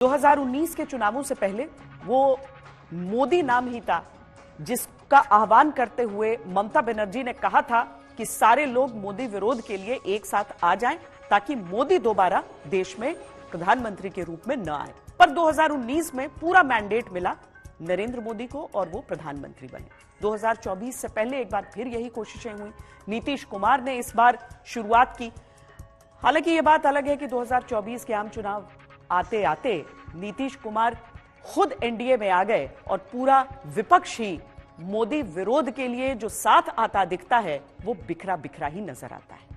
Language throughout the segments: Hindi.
2019 के चुनावों से पहले वो मोदी नाम ही था जिसका आह्वान करते हुए ममता बनर्जी ने कहा था कि सारे लोग मोदी विरोध के लिए एक साथ आ जाएं ताकि मोदी दोबारा देश में प्रधानमंत्री के रूप में न आए। पर 2019 में पूरा मैंडेट मिला नरेंद्र मोदी को और वो प्रधानमंत्री बने। 2024 से पहले एक बार फिर यही कोशिशें हुई। नीतीश कुमार ने इस बार शुरुआत की। हालांकि ये बात अलग है कि 2024 के आम चुनाव आते आते नीतीश कुमार खुद एनडीए में आ गए और पूरा विपक्ष ही मोदी विरोध के लिए जो साथ आता दिखता है वो बिखरा बिखरा ही नजर आता है।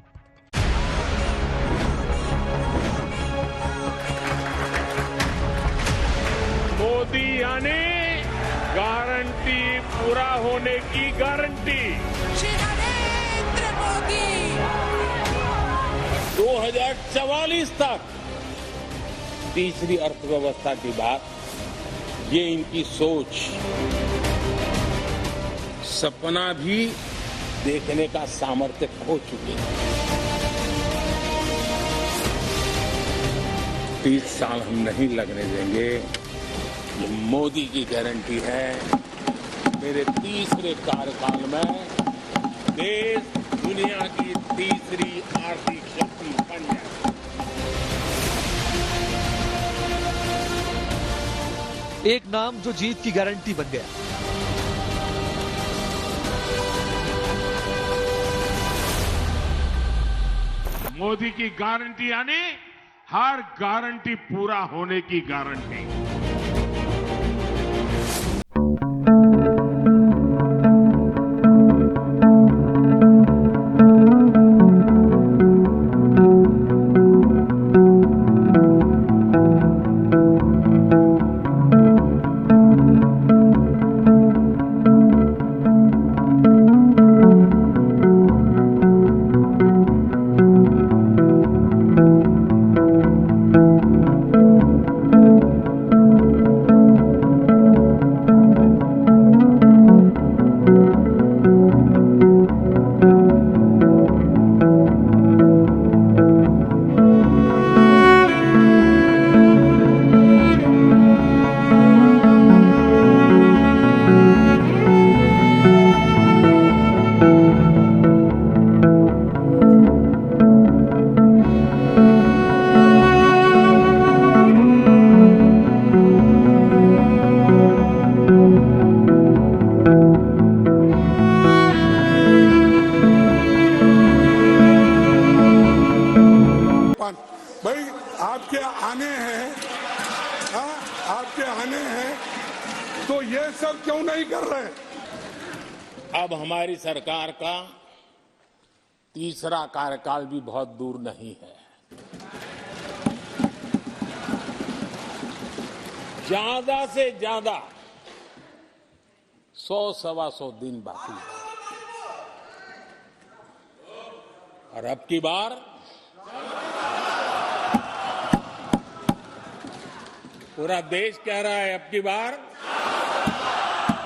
मोदी यानी गारंटी पूरा होने की गारंटी। श्री नरेंद्र मोदी 2044 तक तीसरी अर्थव्यवस्था की बात, ये इनकी सोच, सपना भी देखने का सामर्थ्य खो चुके हैं। 30 साल हम नहीं लगने देंगे। ये मोदी की गारंटी है मेरे तीसरे कार्यकाल में देश दुनिया की तीसरी आर्थिक शक्ति बन जाए। एक नाम जो जीत की गारंटी बन गया। मोदी की गारंटी यानी हर गारंटी पूरा होने की गारंटी। भाई आपके आने हैं तो ये सब क्यों नहीं कर रहे? अब हमारी सरकार का तीसरा कार्यकाल भी बहुत दूर नहीं है। ज्यादा से ज्यादा 100-125 दिन बाकी है। और अब की बार पूरा देश कह रहा है, अब की बार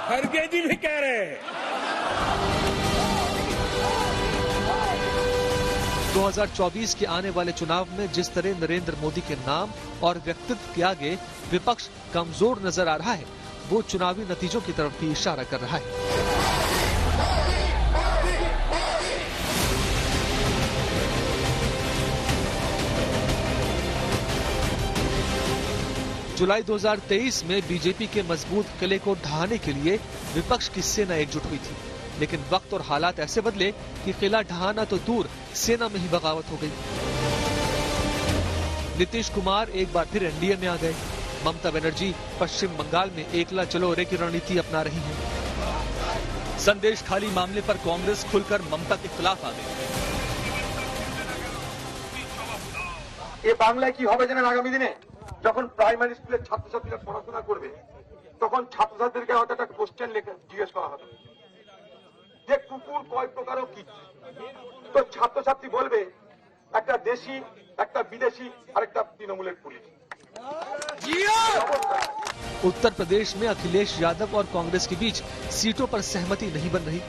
खड़गे जी भी कह रहे हैं। 2024 के आने वाले चुनाव में जिस तरह नरेंद्र मोदी के नाम और व्यक्तित्व के आगे विपक्ष कमजोर नजर आ रहा है, वो चुनावी नतीजों की तरफ भी इशारा कर रहा है। जुलाई 2023 में बीजेपी के मजबूत किले को ढहाने के लिए विपक्ष की सेना एकजुट हुई थी, लेकिन वक्त और हालात ऐसे बदले कि किला ढहाना तो दूर, सेना में ही बगावत हो गई। नीतीश कुमार एक बार फिर एनडीए में आ गए। ममता बनर्जी पश्चिम बंगाल में एकला चलो रे की रणनीति अपना रही हैं। संदेश खाली मामले पर कांग्रेस खुलकर ममता के खिलाफ आ गई। ये बांग्लाয় কি হবে জানেন? আগামী দিনে যখন প্রাইমারি স্কুলের ছাত্রছাত্রীরা পড়াশোনা করবে তখন ছাত্রছাত্রীদেরকে হয়তো একটা কোশ্চেন লিখে জিজ্ঞেস করা হবে যে কুকুর কয় প্রকার ও কি। তো ছাত্রছাত্রী বলবে একটা দেশি, একটা বিদেশি আর একটা তৃণমূলের পুলিশ। उत्तर प्रदेश में अखिलेश यादव और कांग्रेस के बीच सीटों पर सहमति नहीं बन रही।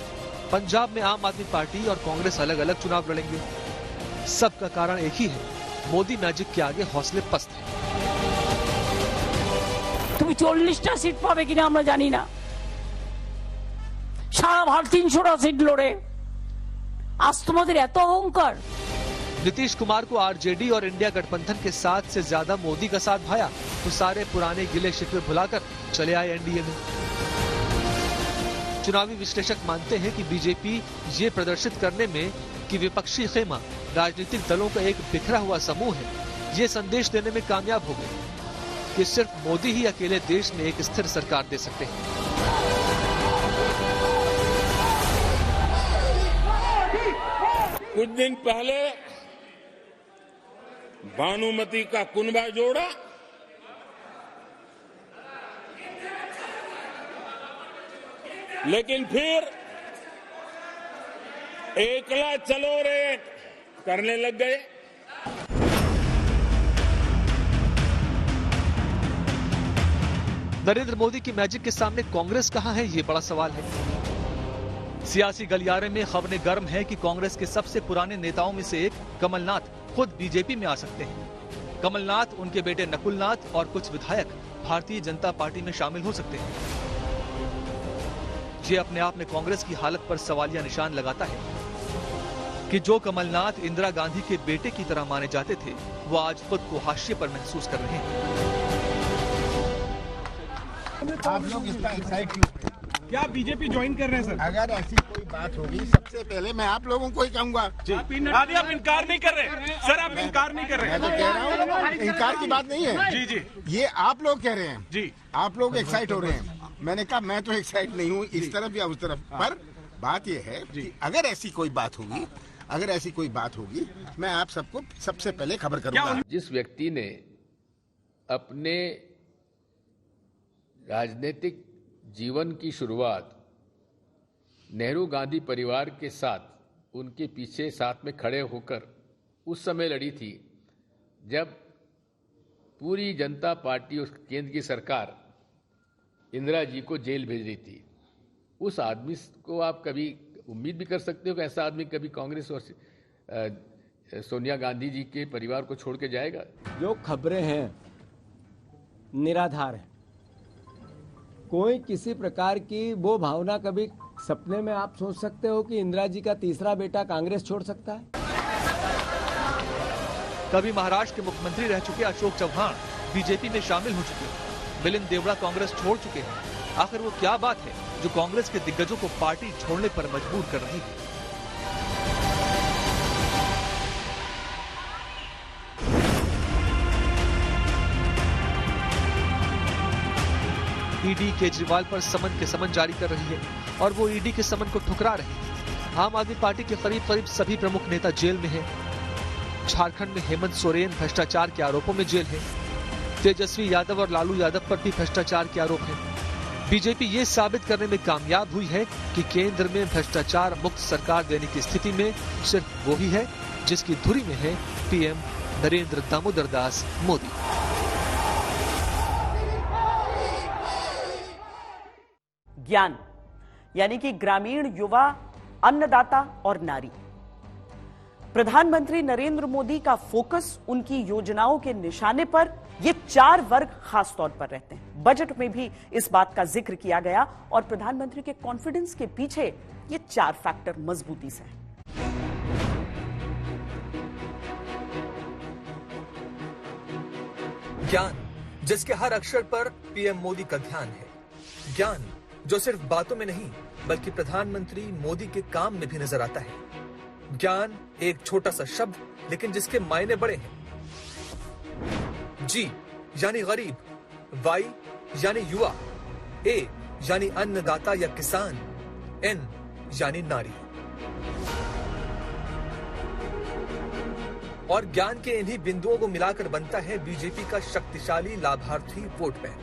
पंजाब में आम आदमी पार्टी और कांग्रेस अलग अलग चुनाव लड़ेंगे। सबका कारण एक ही है, मोदी मैजिक के आगे हौसले पस्त हैं। তুমি 40টা সিট পাবে কিনা আমরা জানি না, সারা ভারত 300টা সিট লড়ে। আজ তোমাদের এত অহংকার। नीतीश कुमार को आरजेडी और इंडिया गठबंधन के साथ से ज्यादा मोदी का साथ भाया तो सारे पुराने गिले शिकवे भुलाकर चले आए एनडीए में। चुनावी विश्लेषक मानते हैं कि बीजेपी ये प्रदर्शित करने में कि विपक्षी खेमा राजनीतिक दलों का एक बिखरा हुआ समूह है, ये संदेश देने में कामयाब हो गए कि सिर्फ मोदी ही अकेले देश में एक स्थिर सरकार दे सकते हैं। कुछ दिन पहले भानुमति का कुनबा जोड़ा, लेकिन फिर एकला चलो रे करने लग गए। नरेंद्र मोदी की मैजिक के सामने कांग्रेस कहां है, ये बड़ा सवाल है। सियासी गलियारे में खबरें गर्म है कि कांग्रेस के सबसे पुराने नेताओं में से एक कमलनाथ खुद बीजेपी में आ सकते हैं। कमलनाथ, उनके बेटे नकुलनाथ और कुछ विधायक भारतीय जनता पार्टी में शामिल हो सकते हैं। ये अपने आप में कांग्रेस की हालत पर सवालिया निशान लगाता है कि जो कमलनाथ इंदिरा गांधी के बेटे की तरह माने जाते थे, वो आज खुद को हाशिए पर महसूस कर रहे हैं। आप लोग इसका एक्साइट क्यों? क्या बीजेपी ज्वाइन कर रहे हैं सर? अगर ऐसी कोई बात होगी, सबसे पहले मैं आप लोगों को ही कहूंगा। आप इनकार नहीं कर रहे सर, आप इनकार नहीं कर रहे। मैं तो कह रहा हूँ, इनकार की बात नहीं है। जी जी, ये आप लोग कह रहे हैं जी, आप लोग एक्साइट हो रहे हैं। मैंने कहा मैं तो एक्साइट नहीं हूँ इस तरफ या उस तरफ, पर बात यह है कि अगर ऐसी कोई बात होगी, मैं आप सबको सबसे पहले खबर करूंगा। जिस व्यक्ति ने अपने राजनीतिक जीवन की शुरुआत नेहरू गांधी परिवार के साथ, उनके पीछे साथ में खड़े होकर उस समय लड़ी थी जब पूरी जनता पार्टी, उस केंद्र की सरकार इंदिरा जी को जेल भेज रही थी। उस आदमी को आप कभी उम्मीद भी कर सकते हो कि ऐसा आदमी कभी कांग्रेस और सोनिया गांधी जी के परिवार को छोड़ के जाएगा? जो खबरें हैं निराधार है। कोई किसी प्रकार की वो भावना कभी सपने में आप सोच सकते हो कि इंदिरा जी का तीसरा बेटा कांग्रेस छोड़ सकता है? कभी महाराष्ट्र के मुख्यमंत्री रह चुके अशोक चव्हाण बीजेपी में शामिल हो चुके हैं। मिलिंद देवड़ा कांग्रेस छोड़ चुके हैं। आखिर वो क्या बात है जो कांग्रेस के दिग्गजों को पार्टी छोड़ने पर मजबूर कर रही है? ईडी केजरीवाल पर समन के समन जारी कर रही है और वो ईडी के समन को ठुकरा रही है। आम आदमी पार्टी के करीब सभी प्रमुख नेता जेल में हैं। झारखंड में हेमंत सोरेन भ्रष्टाचार के आरोपों में जेल है। तेजस्वी यादव और लालू यादव पर भी भ्रष्टाचार के आरोप हैं। बीजेपी ये साबित करने में कामयाब हुई है कि केंद्र में भ्रष्टाचार मुक्त सरकार देने की स्थिति में सिर्फ वो ही है जिसकी धुरी में है पीएम नरेंद्र दामोदर दास मोदी। ज्ञान यानी कि ग्रामीण युवा, अन्नदाता और नारी। प्रधानमंत्री नरेंद्र मोदी का फोकस उनकी योजनाओं के निशाने पर ये 4 वर्ग खास तौर पर रहते हैं। बजट में भी इस बात का जिक्र किया गया और प्रधानमंत्री के कॉन्फिडेंस के पीछे ये 4 फैक्टर मजबूती से हैं। ज्ञान, जिसके हर अक्षर पर पीएम मोदी का ध्यान है। ज्ञान जो सिर्फ बातों में नहीं बल्कि प्रधानमंत्री मोदी के काम में भी नजर आता है। ज्ञान एक छोटा सा शब्द लेकिन जिसके मायने बड़े हैं। जी यानी गरीब, वाई यानी युवा, ए यानी अन्नदाता या किसान, एन यानी नारी। और ज्ञान के इन्हीं बिंदुओं को मिलाकर बनता है बीजेपी का शक्तिशाली लाभार्थी वोट बैंक।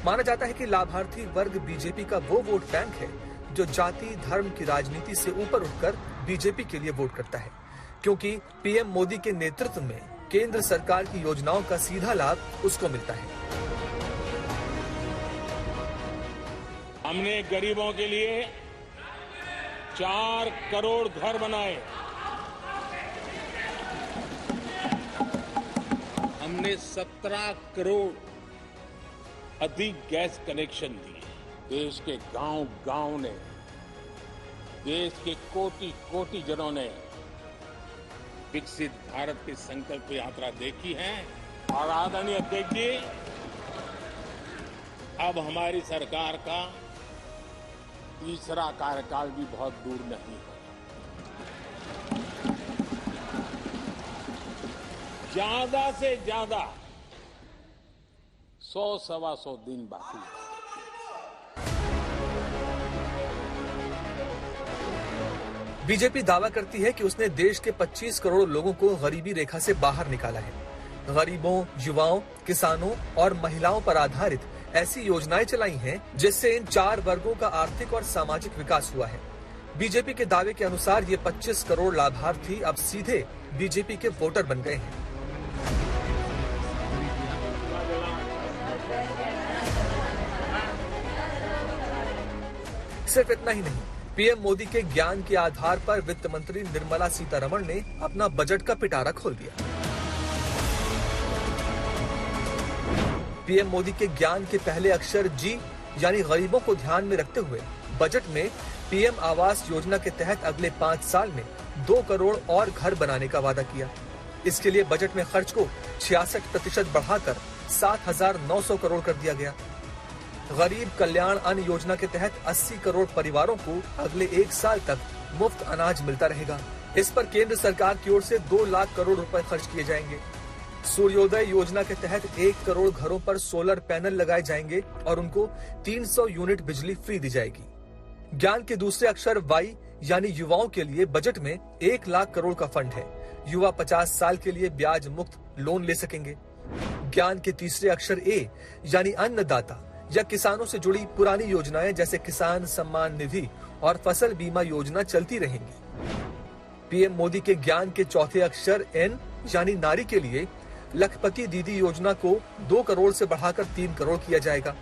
माना जाता है कि लाभार्थी वर्ग बीजेपी का वो वोट बैंक है जो जाति धर्म की राजनीति से ऊपर उठकर बीजेपी के लिए वोट करता है, क्योंकि पीएम मोदी के नेतृत्व में केंद्र सरकार की योजनाओं का सीधा लाभ उसको मिलता है। हमने गरीबों के लिए 4 करोड़ घर बनाए। हमने 17 करोड़ अधिक गैस कनेक्शन दिए। देश के गांव-गांव ने, देश के कोटि-कोटि जनों ने विकसित भारत की संकल्प यात्रा देखी है। और आदरणीय अध्यक्ष जी, अब हमारी सरकार का तीसरा कार्यकाल भी बहुत दूर नहीं है। ज्यादा से ज्यादा 100-125 दिन बाकी है। बीजेपी दावा करती है कि उसने देश के 25 करोड़ लोगों को गरीबी रेखा से बाहर निकाला है। गरीबों, युवाओं, किसानों और महिलाओं पर आधारित ऐसी योजनाएं चलाई हैं जिससे इन 4 वर्गों का आर्थिक और सामाजिक विकास हुआ है। बीजेपी के दावे के अनुसार ये 25 करोड़ लाभार्थी अब सीधे बीजेपी के वोटर बन गए हैं। सिर्फ इतना ही नहीं, पीएम मोदी के ज्ञान के आधार पर वित्त मंत्री निर्मला सीतारमण ने अपना बजट का पिटारा खोल दिया। पीएम मोदी के ज्ञान के पहले अक्षर जी यानी गरीबों को ध्यान में रखते हुए बजट में पीएम आवास योजना के तहत अगले 5 साल में 2 करोड़ और घर बनाने का वादा किया। इसके लिए बजट में खर्च को 66% बढ़ाकर 7,900 करोड़ कर दिया गया। गरीब कल्याण अन्न योजना के तहत 80 करोड़ परिवारों को अगले 1 साल तक मुफ्त अनाज मिलता रहेगा। इस पर केंद्र सरकार की ओर से 2 लाख करोड़ रुपए खर्च किए जाएंगे। सूर्योदय योजना के तहत 1 करोड़ घरों पर सोलर पैनल लगाए जाएंगे और उनको 300 यूनिट बिजली फ्री दी जाएगी। ज्ञान के दूसरे अक्षर वाई यानी युवाओं के लिए बजट में 1 लाख करोड़ का फंड है। युवा 50 साल के लिए ब्याज मुक्त लोन ले सकेंगे। ज्ञान के तीसरे अक्षर ए यानी अन्नदाता या किसानों से जुड़ी पुरानी योजनाएं जैसे किसान सम्मान निधि और फसल बीमा योजना चलती रहेंगी। पीएम मोदी के ज्ञान के चौथे अक्षर एन यानी नारी के लिए लखपति दीदी योजना को 2 करोड़ से बढ़ाकर 3 करोड़ किया जाएगा।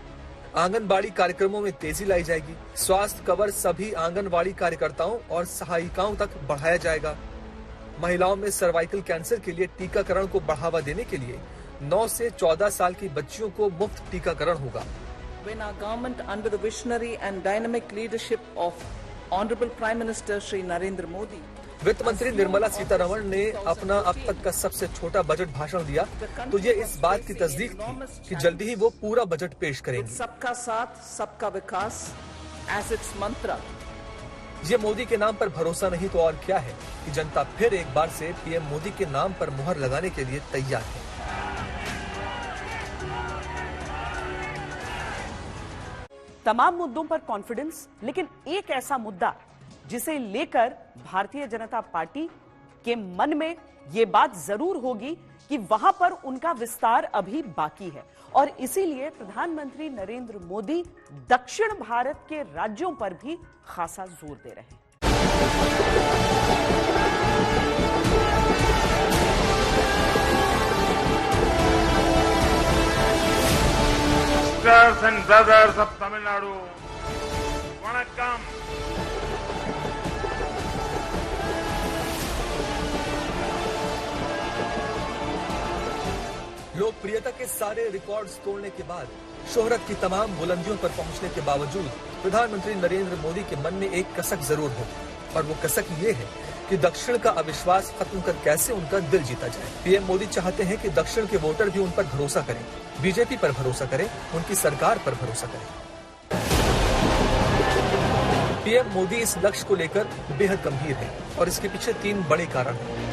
आंगनबाड़ी कार्यक्रमों में तेजी लाई जाएगी। स्वास्थ्य कवर सभी आंगनबाड़ी कार्यकर्ताओं और सहायिकाओं तक बढ़ाया जाएगा। महिलाओं में सर्वाइकल कैंसर के लिए टीकाकरण को बढ़ावा देने के लिए 9 से 14 साल की बच्चियों को मुफ्त टीकाकरण होगा। When our government under the visionary and dynamic leadership of Honorable Prime Minister Shri Narendra Modi, वित्त मंत्री निर्मला सीतारमण ने अपना अब तक का सबसे छोटा बजट भाषण दिया तो ये इस बात की तस्दीक थी कि जल्दी ही वो पूरा बजट पेश करेंगे। सबका साथ सबका विकास as its mantra। ये मोदी के नाम पर भरोसा नहीं तो और क्या है कि जनता फिर एक बार से पीएम मोदी के नाम पर मुहर लगाने के लिए तैयार है। तमाम मुद्दों पर कॉन्फिडेंस, लेकिन एक ऐसा मुद्दा जिसे लेकर भारतीय जनता पार्टी के मन में यह बात जरूर होगी कि वहां पर उनका विस्तार अभी बाकी है और इसीलिए प्रधानमंत्री नरेंद्र मोदी दक्षिण भारत के राज्यों पर भी खासा जोर दे रहे हैं। Sisters and brothers of Tamil Nadu, Vanakkam. लोकप्रियता के सारे रिकॉर्ड्स तोड़ने के बाद, शोहरत की तमाम बुलंदियों पर पहुंचने के बावजूद प्रधानमंत्री नरेंद्र मोदी के मन में एक कसक जरूर हो और वो कसक ये है कि दक्षिण का अविश्वास खत्म कर कैसे उनका दिल जीता जाए। पीएम मोदी चाहते हैं कि दक्षिण के वोटर भी उन पर भरोसा करें, बीजेपी पर भरोसा करें, उनकी सरकार पर भरोसा करें। पीएम मोदी इस लक्ष्य को लेकर बेहद गंभीर है और इसके पीछे 3 बड़े कारण हैं।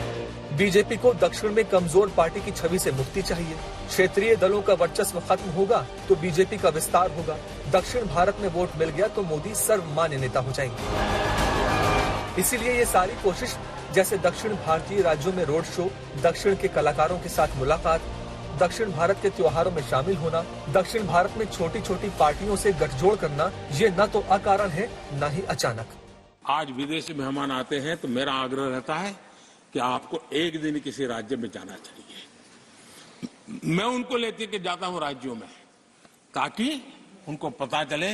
बीजेपी को दक्षिण में कमजोर पार्टी की छवि से मुक्ति चाहिए। क्षेत्रीय दलों का वर्चस्व खत्म होगा तो बीजेपी का विस्तार होगा। दक्षिण भारत में वोट मिल गया तो मोदी सर्वमान्य नेता हो जाएंगे। इसीलिए ये सारी कोशिश जैसे दक्षिण भारतीय राज्यों में रोड शो, दक्षिण के कलाकारों के साथ मुलाकात, दक्षिण भारत के त्योहारों में शामिल होना, दक्षिण भारत में छोटी छोटी पार्टियों से गठजोड़ करना, ये न तो अकारण है न ही अचानक। आज विदेशी मेहमान आते हैं तो मेरा आग्रह रहता है कि आपको एक दिन किसी राज्य में जाना चाहिए। मैं उनको लेते के जाता हूं राज्यों में ताकि उनको पता चले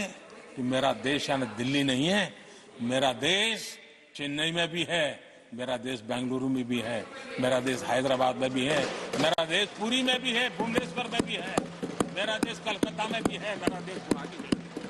कि मेरा देश यानी दिल्ली नहीं है, मेरा देश चेन्नई में भी है, मेरा देश बेंगलुरु में भी है, मेरा देश हैदराबाद में भी है, मेरा देश पुरी में भी है, भुवनेश्वर में भी है, मेरा देश कलकत्ता में भी है, मेरा देश गुवाहाटी में भी है।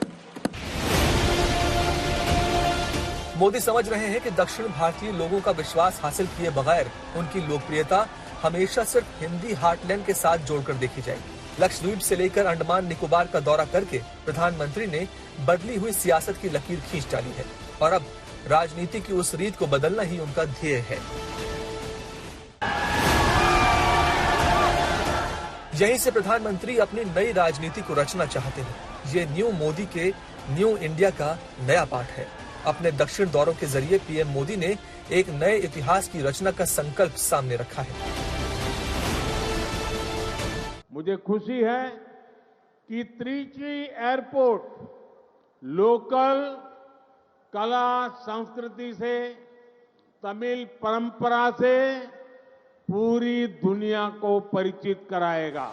मोदी समझ रहे हैं कि दक्षिण भारतीय लोगों का विश्वास हासिल किए बगैर उनकी लोकप्रियता हमेशा सिर्फ हिंदी हार्टलैंड के साथ जोड़कर देखी जाएगी। लक्षद्वीप से लेकर अंडमान निकोबार का दौरा करके प्रधानमंत्री ने बदली हुई सियासत की लकीर खींच डाली है और अब राजनीति की उस रीत को बदलना ही उनका ध्येय है। यहीं से प्रधानमंत्री अपनी नई राजनीति को रचना चाहते हैं। ये न्यू मोदी के न्यू इंडिया का नया पाठ है। अपने दक्षिण दौरों के जरिए पीएम मोदी ने एक नए इतिहास की रचना का संकल्प सामने रखा है। मुझे खुशी है कि त्रिची एयरपोर्ट लोकल कला संस्कृति से, तमिल परंपरा से पूरी दुनिया को परिचित कराएगा।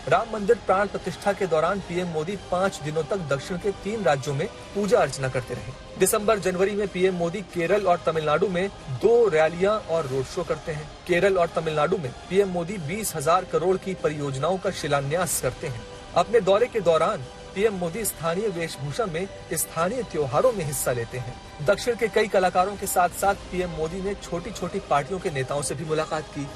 राम मंदिर प्राण प्रतिष्ठा के दौरान पीएम मोदी 5 दिनों तक दक्षिण के 3 राज्यों में पूजा अर्चना करते रहे। दिसंबर जनवरी में पीएम मोदी केरल और तमिलनाडु में 2 रैलियां और रोड शो करते हैं। केरल और तमिलनाडु में पीएम मोदी 20,000 करोड़ की परियोजनाओं का शिलान्यास करते हैं। अपने दौरे के दौरान पीएम मोदी स्थानीय वेशभूषा में स्थानीय त्योहारों में हिस्सा लेते हैं। दक्षिण के कई कलाकारों के साथ साथ पीएम मोदी ने छोटी छोटी पार्टियों के नेताओं से भी मुलाकात की।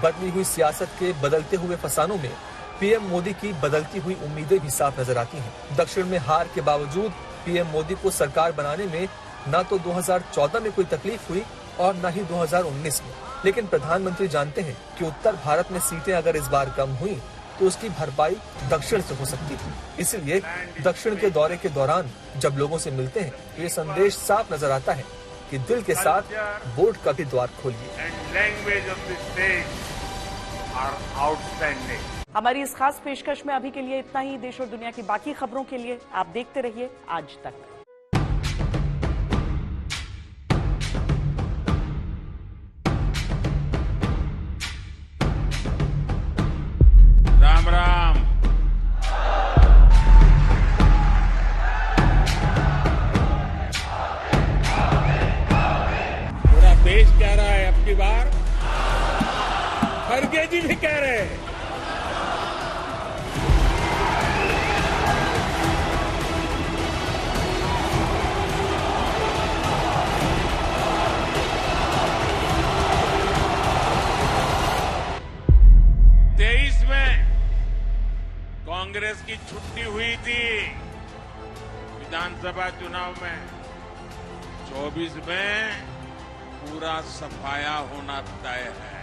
बदली हुई सियासत के बदलते हुए फसानों में पीएम मोदी की बदलती हुई उम्मीदें भी साफ नजर आती हैं। दक्षिण में हार के बावजूद पीएम मोदी को सरकार बनाने में न तो 2014 में कोई तकलीफ हुई और न ही 2019 में। लेकिन प्रधानमंत्री जानते हैं कि उत्तर भारत में सीटें अगर इस बार कम हुई तो उसकी भरपाई दक्षिण से हो सकती थी। इसलिए दक्षिण के दौरे के दौरान जब लोगों से मिलते हैं तो ये संदेश साफ नजर आता है कि दिल के साथ वोट का भी द्वार खोलिए। हमारी इस खास पेशकश में अभी के लिए इतना ही। देश और दुनिया की बाकी खबरों के लिए आप देखते रहिए आज तक। राम राम। पूरा देश कह रहा है अब की बार, खड़गे जी भी कह रहे हैं। कांग्रेस की छुट्टी हुई थी विधानसभा चुनाव में, 24 में पूरा सफाया होना तय है।